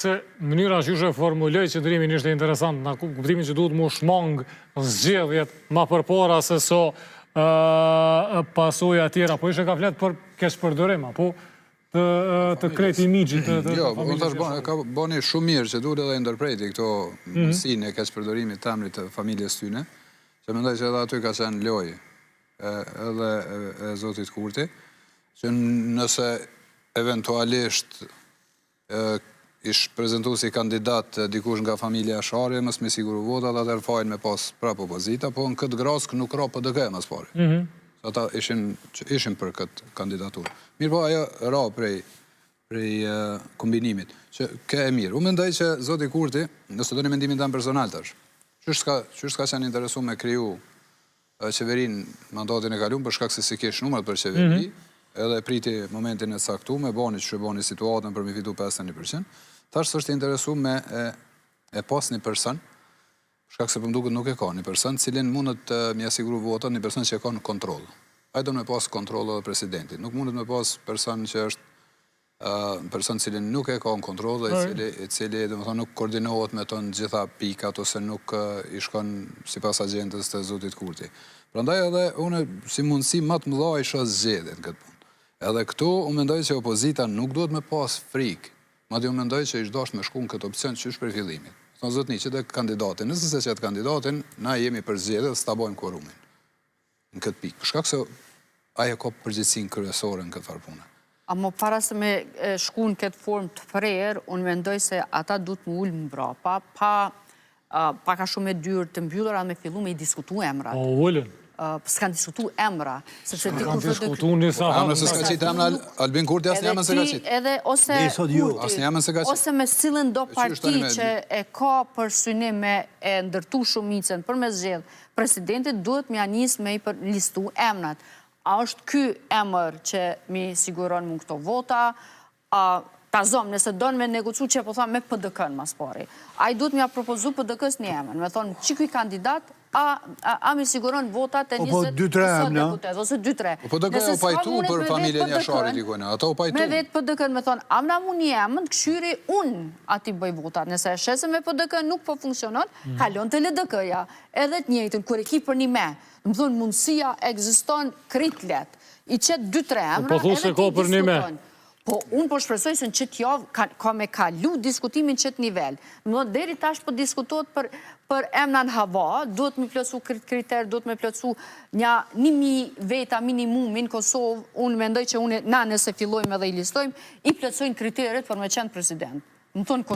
Se mënyra që e formuloj qëndrimin ishte interesant, në kuptimin që duhet mu shmang zgjedhjet ma përpara se so pasoja tjera, po ishe ka flet për keqpërdorim, apo të krejt imigjit të Jo, familjes. ka bani shumë mirë që duhet edhe ndërprejti këto mësine e keqpërdorimit të emrit të familjes tyne, që mendoj që edhe aty ka qenë lojë edhe e Zotit Kurti, që nëse eventualisht ish prezentu si kandidat dikush nga familja Asharje, mës me siguru votat, atër fajnë me pas prap opozita, po në këtë grask nuk ra PDK mas pari. Ata ishin për këtë kandidatur. Mirë po, ajo ra prej kombinimit, që ke e mirë. U mendoj që Zoti Kurti, nëse do një mendimin të në personal tash, qështë ka qenë interesu me kriju qeverin mandatin e kalum, për shkak se si kesh numrat për qeveri, edhe priti momentin e saktu, me bani që bani situatën për mi fitu 51%, tash është interesu me e pas një person, shkak se pëmduket nuk e ka një person, cilin mundet të mi asiguru votat një person që e ka në kontrol. A do me pas kontrol edhe presidentit. Nuk mundet me pas person që është person cilin nuk e ka në kontrol dhe cili nuk koordinohet me të në gjitha pikat ose nuk i shkon si pas agendës të Zotit Kurti. Prandaj edhe une si mundësi matë mëdha isha zgjedhjet në këtë punë. Edhe këtu, unë mendoj që opozita nuk duhet me pas frikë, madje unë mendoj që ishtë dash me shku në këtë opcion që është për fillimit. Thonë zotni, që dhe kandidatin, nëse se qëtë kandidatin, na jemi për zgjedhje dhe stabojmë kvorumin në këtë pikë. Shkak se aje ka përgjithësinë kryesore në këtë farpune. A më para se me shku në këtë formë të prerë, unë mendoj se ata duhet më ullë më brapa, pa ka shumë e dyrë të mbyllur, a me fillu me i diskutu emrat. O, ullën. S'kan diskutu emra. Kanë diskutu njësa Emra se s'ka qitë emra Albin Kurti, asë një emën se ka qitë. Edhe ose Kurti, ose me cilën do parti që e ka për synim me e ndërtu shumicën për me zgjedh presidentit, duhet me anis me i për listu emrat. A është ky emër që mi siguron mu këto vota, ta zomë, nëse donë me negocu që po thamë me PDK-në mas pari. A i duhet me a propozu PDK-s një emën, me thonë që kuj kandidat, a mi siguron votat e 20 deputet, ose 2-3. PDK u pajtu për familjen Jasharit i kojnë, ata u pajtu. Me vetë PDK-në me thonë, amna mu një emën, këshyri unë ati bëj votat. Nëse e shese me PDK nuk po funksionon, kalon të LDK-ja, edhe të njëjtën, kër e ki për një me, më thonë mundësia egziston kritlet, i qëtë 2-3 emra, edhe ti diskuton. Po, unë po shpresoj se në qëtë javë ka me kalu diskutimin qëtë nivel. Më do deri tash po diskutot për emna në hava, duhet me plëcu kriter, duhet me plëcu një 1.000 veta minimumin Kosovë, unë mendoj që na nëse fillojmë edhe i listojmë, i plëcojnë kriteret për me qenë president. Më thonë